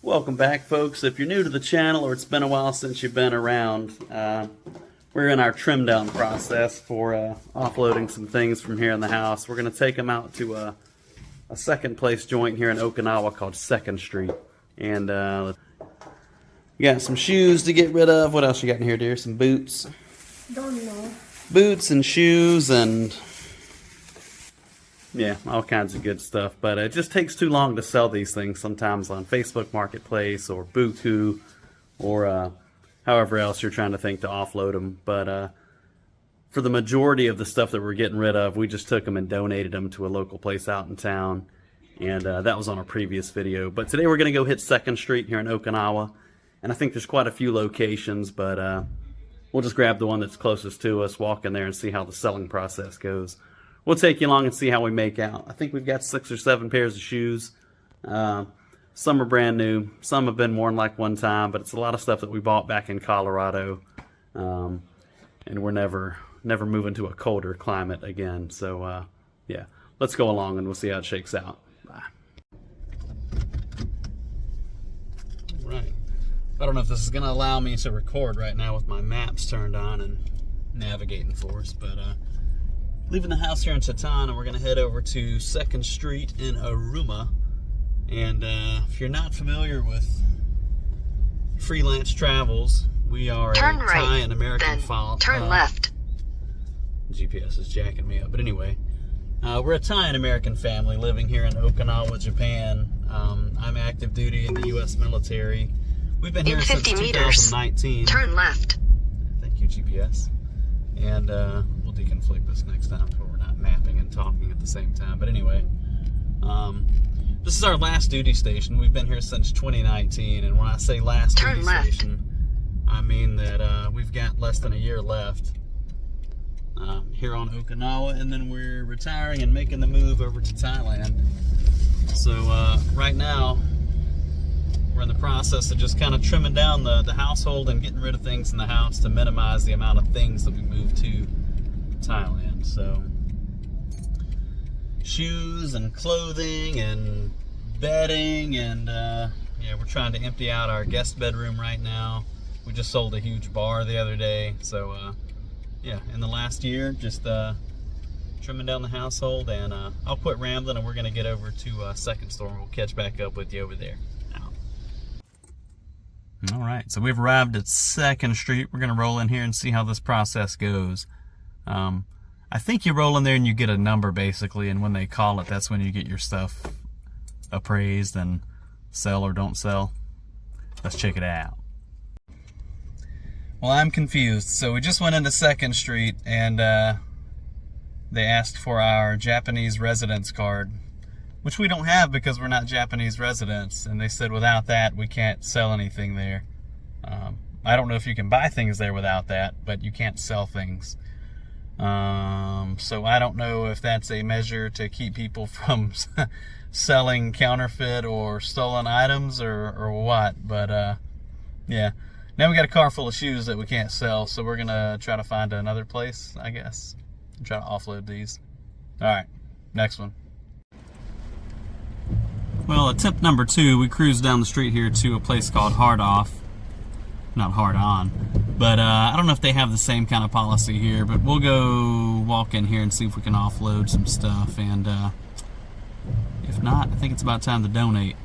Welcome back, folks. If you're new to the channel or it's been a while since you've been around, we're in our trim down process for offloading some things from here in the house. We're going to take them out to a second place joint here in Okinawa called 2nd Street. And you got some shoes to get rid of. What else you got in here, dear? Some boots? Don't know. Boots and shoes and yeah, all kinds of good stuff. But it just takes too long to sell these things sometimes on Facebook Marketplace or Buku or however else you're trying to think to offload them. But for the majority of the stuff that we're getting rid of, we just took them and donated them to a local place out in town. And that was on a previous video. But today we're going to go hit 2nd Street here in Okinawa. And I think there's quite a few locations, but we'll just grab the one that's closest to us, walk in there and see how the selling process goes. We'll take you along and see how we make out. I think we've got 6 or 7 pairs of shoes. Some are brand new. Some have been worn like one time, but it's a lot of stuff that we bought back in Colorado. And we're never moving to a colder climate again. So, yeah, let's go along and we'll see how it shakes out. Bye. All right. I don't know if this is going to allow me to record right now with my maps turned on and navigating for us, but leaving the house here in Titan, and we're going to head over to 2nd Street in Aruma. And if you're not familiar with Freelance Travels, we are Turn a right, Thai and American then turn left. GPS is jacking me up, but anyway, we're a Thai and American family living here in Okinawa, Japan. I'm active duty in the U.S. military. We've been here since 2019. Turn left. Thank you, GPS. And we'll deconflict this next time so we're not mapping and talking at the same time. But anyway, this is our last duty station. We've been here since 2019, and when I say last duty station, I mean that we've got less than a year left here on Okinawa, and then we're retiring and making the move over to Thailand. So right now, we're in the process of just kind of trimming down the household and getting rid of things in the house to minimize the amount of things that we move to Thailand. So shoes and clothing and bedding and yeah, we're trying to empty out our guest bedroom right now. We just sold a huge bar the other day. So yeah, in the last year, just trimming down the household, and I'll quit rambling and we're going to get over to Second Store and we'll catch back up with you over there. All right, so we've arrived at 2nd Street. We're going to roll in here and see how this process goes. I think you roll in there and you get a number, basically, and when they call it, that's when you get your stuff appraised and sell or don't sell. Let's check it out. Well, I'm confused. So we just went into 2nd Street, and they asked for our Japanese residence card, which we don't have because we're not Japanese residents. And they said without that, we can't sell anything there. I don't know if you can buy things there without that, but you can't sell things. So I don't know if that's a measure to keep people from selling counterfeit or stolen items or what. But yeah, now we got a car full of shoes that we can't sell. So we're going to try to find another place, I guess, and try to offload these. All right, next one. Well, at tip number 2, we cruised down the street here to a place called Hard Off. Not Hard On. But I don't know if they have the same kind of policy here, but we'll go walk in here and see if we can offload some stuff. And if not, I think it's about time to donate.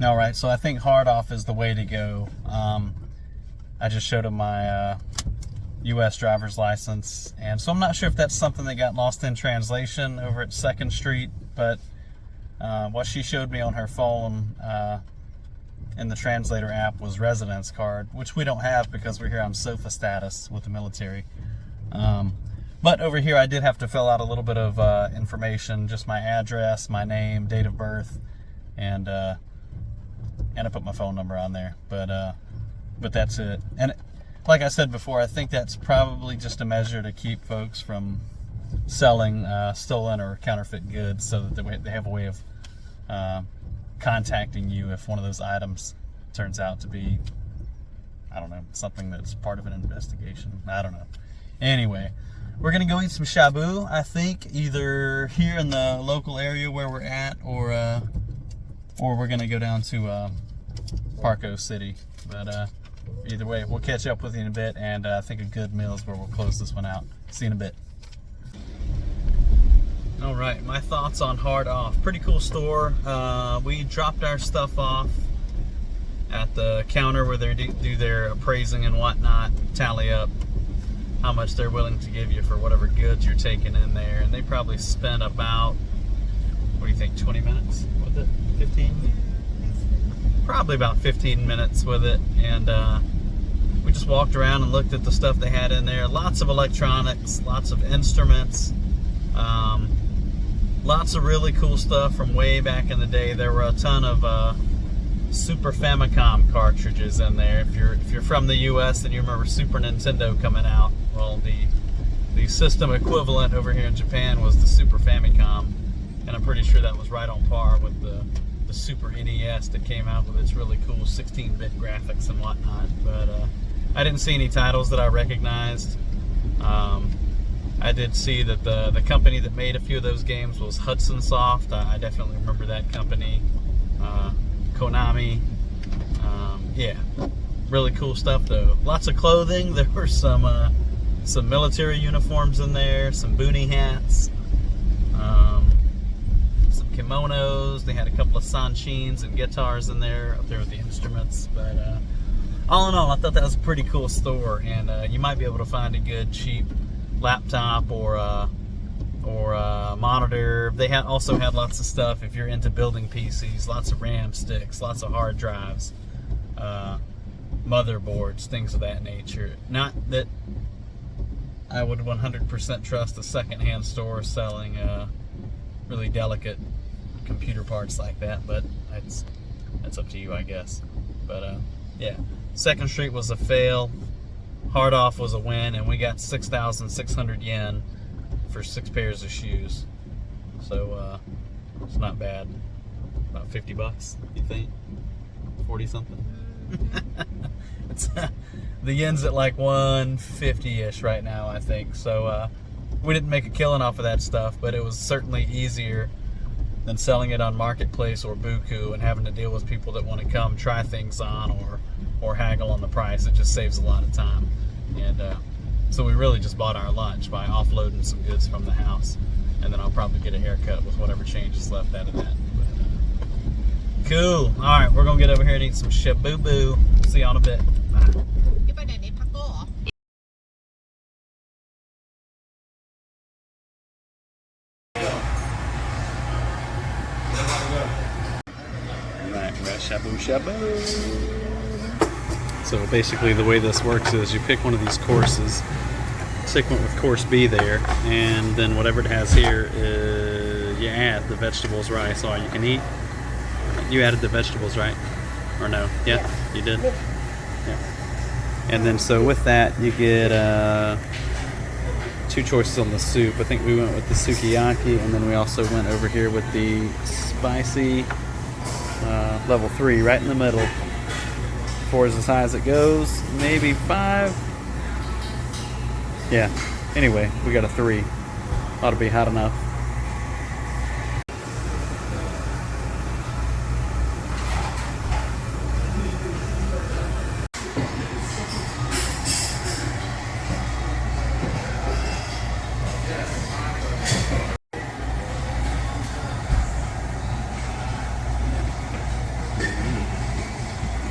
All right, so I think Hard Off is the way to go. I just showed him my U.S. driver's license, and so I'm not sure if that's something that got lost in translation over at 2nd Street, but what she showed me on her phone in the translator app was residence card, which we don't have because we're here on SOFA status with the military. But over here I did have to fill out a little bit of information, just my address, my name, date of birth, and I put my phone number on there. But that's it. And like I said before, I think that's probably just a measure to keep folks from selling stolen or counterfeit goods, so that they have a way of contacting you if one of those items turns out to be, I don't know, something that's part of an investigation. I don't know. Anyway, we're gonna go eat some shabu, I think, either here in the local area where we're at, or we're gonna go down to Parco City. But either way, we'll catch up with you in a bit, and I think a good meal is where we'll close this one out. See you in a bit. All right, my thoughts on Hard Off. Pretty cool store. We dropped our stuff off at the counter where they do their appraising and whatnot, tally up how much they're willing to give you for whatever goods you're taking in there. And they probably spent about, what do you think, 20 minutes with it? 15? Probably about 15 minutes with it. And we just walked around and looked at the stuff they had in there. Lots of electronics, lots of instruments, lots of really cool stuff from way back in the day. There were a ton of Super Famicom cartridges in there. If you're from the US and you remember Super Nintendo coming out, well, the system equivalent over here in Japan was the Super Famicom, and I'm pretty sure that was right on par with the Super NES that came out with its really cool 16-bit graphics and whatnot. But I didn't see any titles that I recognized. I did see that the company that made a few of those games was Hudson Soft. I definitely remember that company. Konami. Yeah, really cool stuff though. Lots of clothing. There were some military uniforms in there, some boonie hats, some kimonos. They had a couple of sanshins and guitars in there, up there with the instruments. But all in all, I thought that was a pretty cool store, and you might be able to find a good cheap laptop or monitor. They also had lots of stuff if you're into building PCs, lots of RAM sticks, lots of hard drives, motherboards, things of that nature. Not that I would 100% trust a secondhand store selling really delicate computer parts like that, but that's up to you, I guess. But yeah, Second Street was a fail. Hard Off was a win, and we got 6,600 yen for 6 pairs of shoes. So it's not bad. About 50 bucks, you think? 40 something? It's the yen's at like 150-ish right now, I think. So we didn't make a killing off of that stuff, but it was certainly easier than selling it on Marketplace or Buku and having to deal with people that want to come try things on or haggle on the price. It just saves a lot of time. And so we really just bought our lunch by offloading some goods from the house, and then I'll probably get a haircut with whatever change is left out of that. But, cool. All right, we're gonna get over here and eat some shabu. See you in a bit. Bye. Alright, we're at Shabu-Shabu. So basically the way this works is you pick one of these courses, stick one with course B there, and then whatever it has here, you add the vegetables, rice, all you can eat. You added the vegetables, right? Or no? Yeah, you did? Yeah. And then so with that you get 2 choices on the soup. I think we went with the sukiyaki, and then we also went over here with the spicy level 3 right in the middle. 4 is as high as it goes, maybe 5. Yeah, anyway, we got a 3. Ought to be hot enough.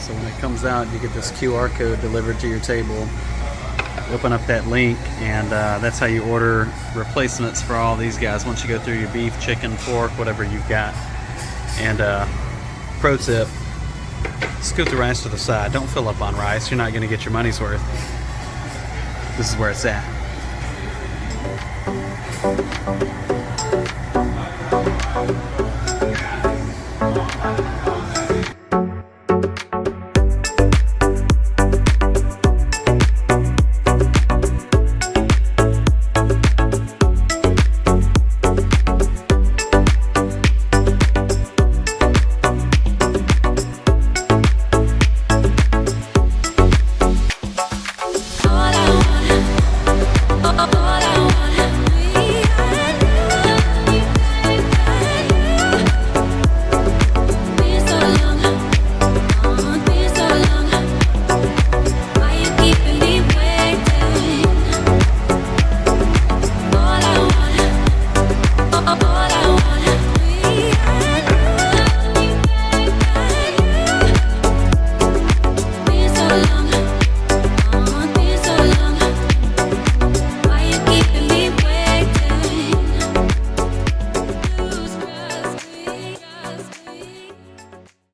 So when it comes out, you get this QR code delivered to your table. Open up that link, and that's how you order replacements for all these guys once you go through your beef, chicken, pork, whatever you've got. And pro tip, scoot the rice to the side. Don't fill up on rice. You're not going to get your money's worth. This is where it's at.